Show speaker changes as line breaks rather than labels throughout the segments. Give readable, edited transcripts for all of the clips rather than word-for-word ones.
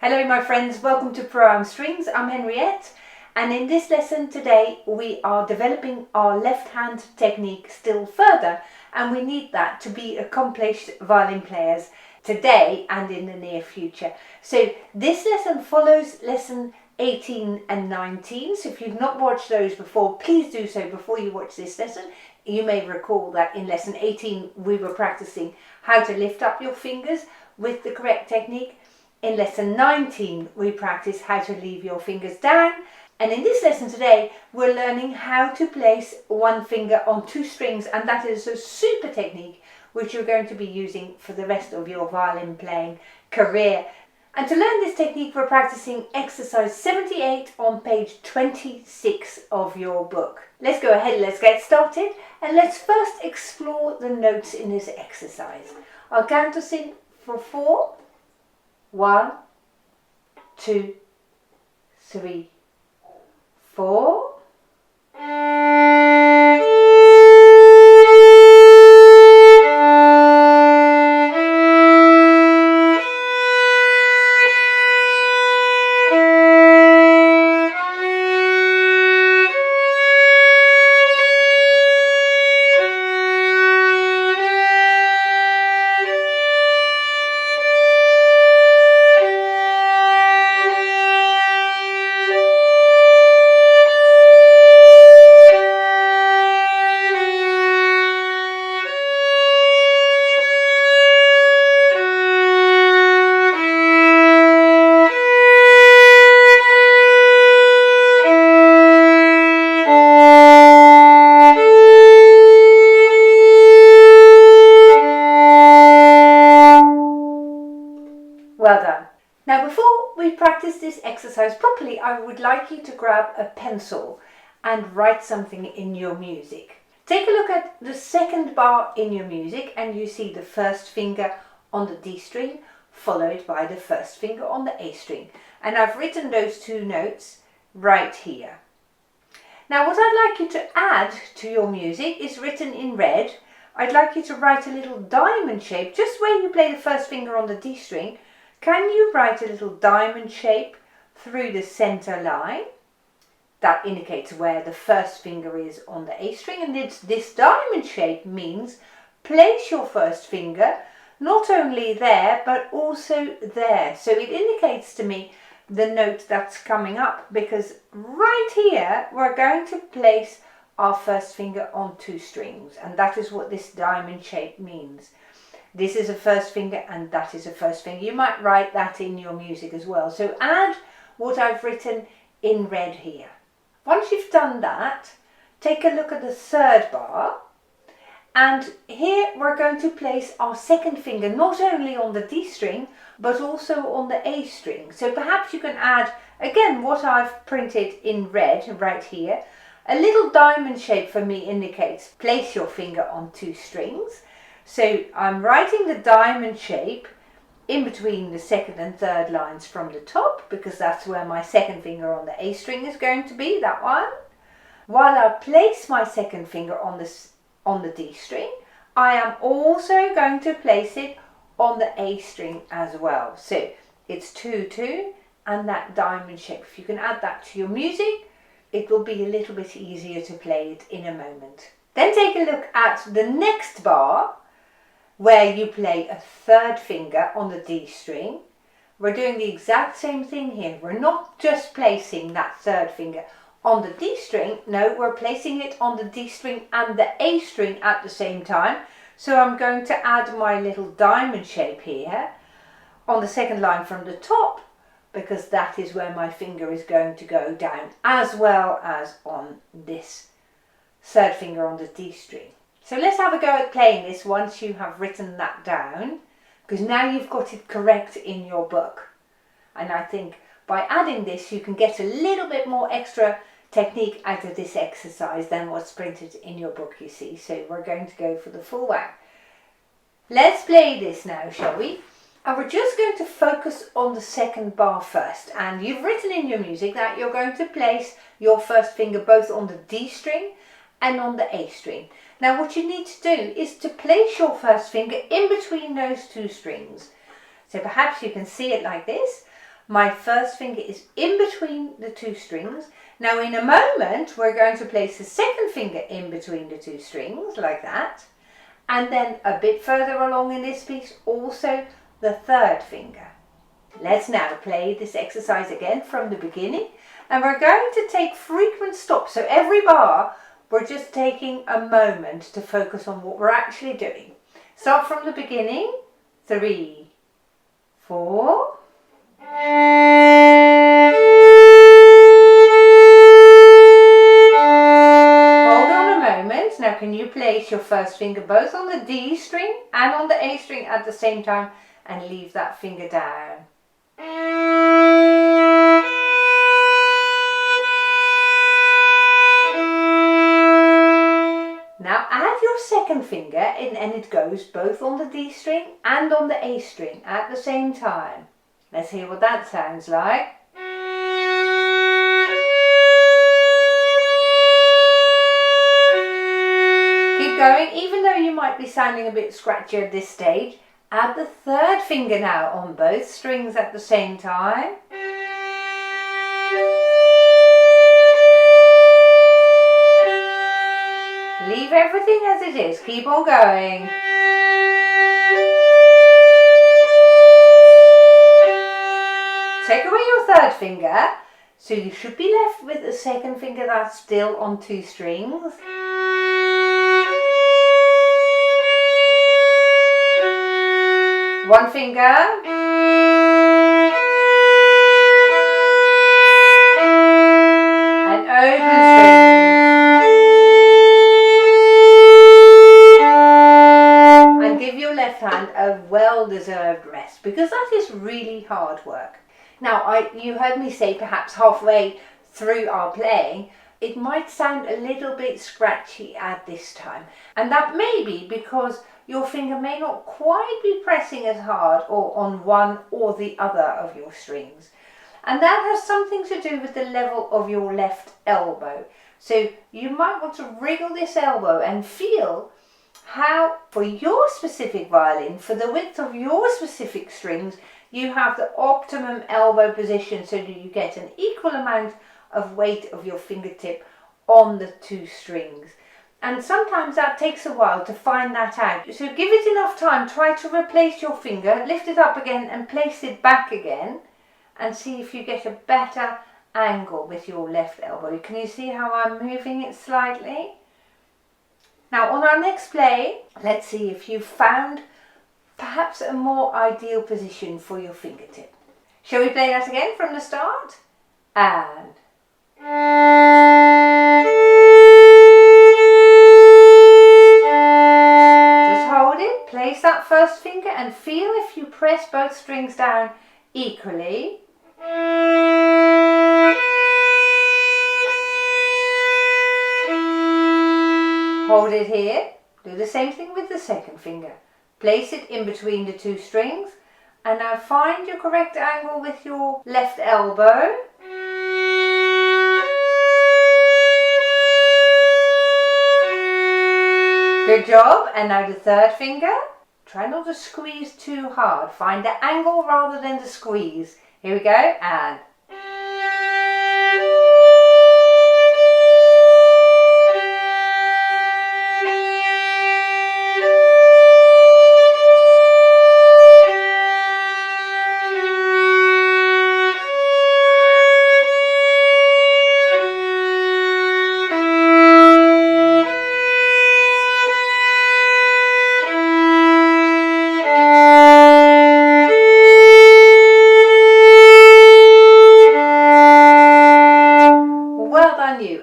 Hello my friends, welcome to Pro Strings. I'm Henriette, and in this lesson today we are developing our left hand technique still further, and we need that to be accomplished violin players today and in the near future. So this lesson follows lesson 18 and 19, so if you've not watched those before, please do so before you watch this lesson. You may recall that in lesson 18 we were practicing how to lift up your fingers with the correct technique. In lesson 19 we practice how to leave your fingers down, and in this lesson today we're learning how to place one finger on two strings, and that is a super technique which you're going to be using for the rest of your violin playing career. And to learn this technique we're practicing exercise 78 on page 26 of your book. Let's go ahead, let's get started, and let's first explore the notes in this exercise. I'll count us in for 4. 1, 2, 3, 4. Well done. Now before we practice this exercise properly, I would like you to grab a pencil and write something in your music. Take a look at the second bar in your music and you see the first finger on the D string followed by the first finger on the A string. And I've written those two notes right here. Now what I'd like you to add to your music is written in red. I'd like you to write a little diamond shape just where you play the first finger on the D string. Can you write a little diamond shape through the center line? That indicates where the first finger is on the A string, and this diamond shape means place your first finger not only there but also there. So it indicates to me the note that's coming up, because right here we're going to place our first finger on two strings, and that is what this diamond shape means. This is a first finger and that is a first finger. You might write that in your music as well. So add what I've written in red here. Once you've done that, take a look at the third bar, and here we're going to place our second finger not only on the D string but also on the A string. So perhaps you can add again what I've printed in red right here. A little diamond shape for me indicates place your finger on two strings. So I'm writing the diamond shape in between the second and third lines from the top, because that's where my second finger on the A string is going to be, that one. While I place my second finger on the D string, I am also going to place it on the A string as well. So it's 2, 2 and that diamond shape. If you can add that to your music, it will be a little bit easier to play it in a moment. Then take a look at the next bar, where you play a third finger on the D string. We're doing the exact same thing here. We're not just placing that third finger on the D string, no, we're placing it on the D string and the A string at the same time. So I'm going to add my little diamond shape here on the second line from the top, because that is where my finger is going to go down, as well as on this third finger on the D string. So let's have a go at playing this once you have written that down, because now you've got it correct in your book. And I think by adding this you can get a little bit more extra technique out of this exercise than what's printed in your book, you see. So we're going to go for the full whack. Let's play this now, shall we? And we're just going to focus on the second bar first. And you've written in your music that you're going to place your first finger both on the D string and on the A string. Now what you need to do is to place your first finger in between those two strings. So perhaps you can see it like this. My first finger is in between the two strings. Now in a moment we're going to place the second finger in between the two strings like that, and then a bit further along in this piece also the third finger. Let's now play this exercise again from the beginning, and we're going to take frequent stops. So every bar we're just taking a moment to focus on what we're actually doing. Start from the beginning. 3, 4. Hold on a moment. Now can you place your first finger both on the D string and on the A string at the same time and leave that finger down. Now add your second finger in and it goes both on the D string and on the A string at the same time. Let's hear what that sounds like. Keep going, even though you might be sounding a bit scratchy at this stage. Add the third finger now on both strings at the same time. Leave everything as it is. Keep on going. Take away your third finger, so you should be left with the second finger that's still on two strings. One finger. And open strings. And give your left hand a well-deserved rest, because that is really hard work. Now, you heard me say perhaps halfway through our playing, it might sound a little bit scratchy at this time. And that may be because your finger may not quite be pressing as hard or on one or the other of your strings. And that has something to do with the level of your left elbow. So you might want to wriggle this elbow and feel how, for your specific violin, for the width of your specific strings, you have the optimum elbow position so that you get an equal amount of weight of your fingertip on the two strings. And sometimes that takes a while to find that out. So give it enough time. Try to replace your finger, lift it up again and place it back again, and see if you get a better angle with your left elbow. Can you see how I'm moving it slightly? Now on our next play, let's see if you've found perhaps a more ideal position for your fingertip. Shall we play that again from the start? And just hold it, place that first finger and feel if you press both strings down equally. Hold it here. Do the same thing with the second finger. Place it in between the two strings, and now find your correct angle with your left elbow. Good job. And now the third finger. Try not to squeeze too hard. Find the angle rather than the squeeze. Here we go. And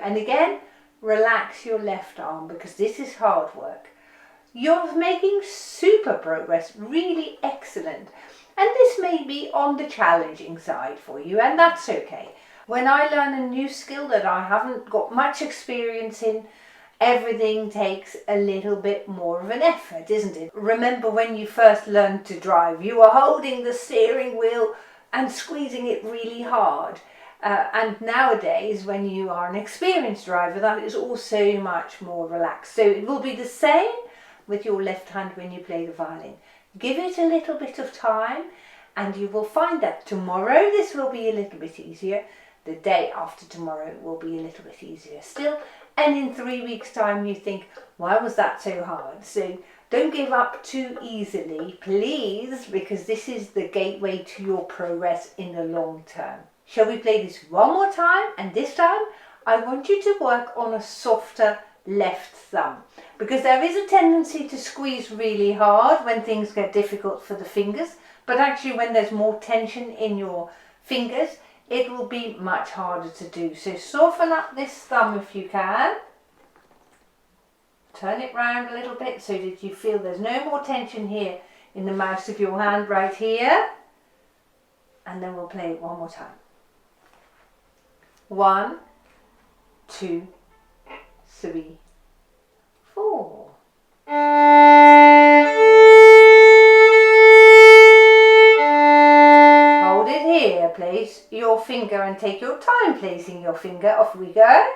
and again, relax your left arm because this is hard work. You're making super progress, really excellent. And this may be on the challenging side for you, and that's okay. When I learn a new skill that I haven't got much experience in, everything takes a little bit more of an effort, isn't it? Remember when you first learned to drive, you were holding the steering wheel and squeezing it really hard. And nowadays, when you are an experienced driver, that is also much more relaxed. So it will be the same with your left hand when you play the violin. Give it a little bit of time and you will find that tomorrow this will be a little bit easier, the day after tomorrow will be a little bit easier still, and in 3 weeks time you think, why was that so hard? So don't give up too easily, please, because this is the gateway to your progress in the long term. Shall we play this one more time? And this time I want you to work on a softer left thumb, because there is a tendency to squeeze really hard when things get difficult for the fingers, but actually when there's more tension in your fingers it will be much harder to do. So soften up this thumb if you can. Turn it round a little bit so that you feel there's no more tension here in the mouse of your hand right here. And then we'll play it one more time. 1, 2, 3, 4. Hold it here, place your finger and take your time placing your finger. Off we go.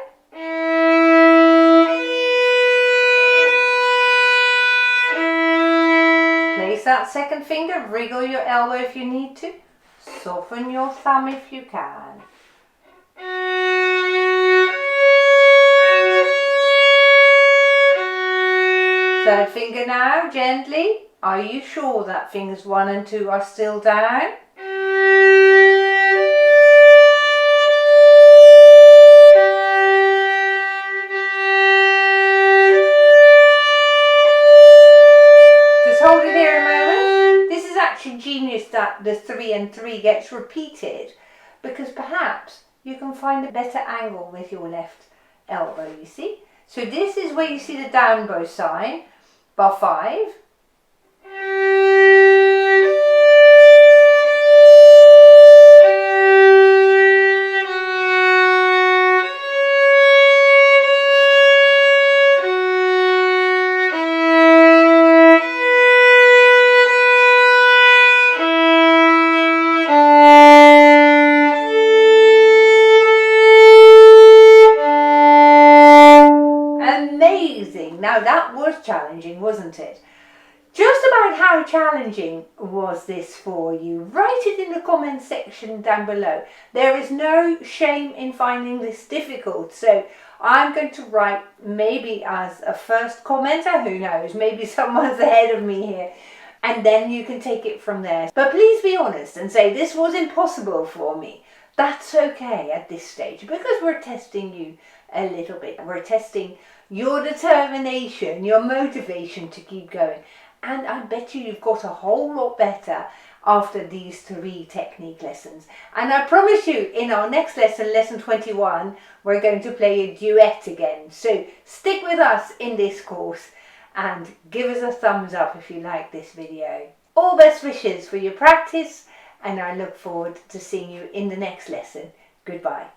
Place that second finger, wriggle your elbow if you need to. Soften your thumb if you can. Third finger now, gently. Are you sure that fingers 1 and 2 are still down? Just hold it here a moment. This is actually genius that the 3 and 3 gets repeated, because perhaps you can find a better angle with your left elbow, you see. So this is where you see the down bow sign, bar 5. Amazing! Now that was challenging, wasn't it? Just about how challenging was this for you? Write it in the comment section down below. There is no shame in finding this difficult. So I'm going to write maybe as a first commenter, who knows, maybe someone's ahead of me here. And then you can take it from there. But please be honest and say this was impossible for me. That's okay at this stage, because we're testing you a little bit. We're testing your determination, your motivation to keep going. And I bet you've got a whole lot better after these 3 technique lessons. And I promise you, in our next lesson, lesson 21, we're going to play a duet again. So stick with us in this course and give us a thumbs up if you like this video. All best wishes for your practice, and I look forward to seeing you in the next lesson. Goodbye.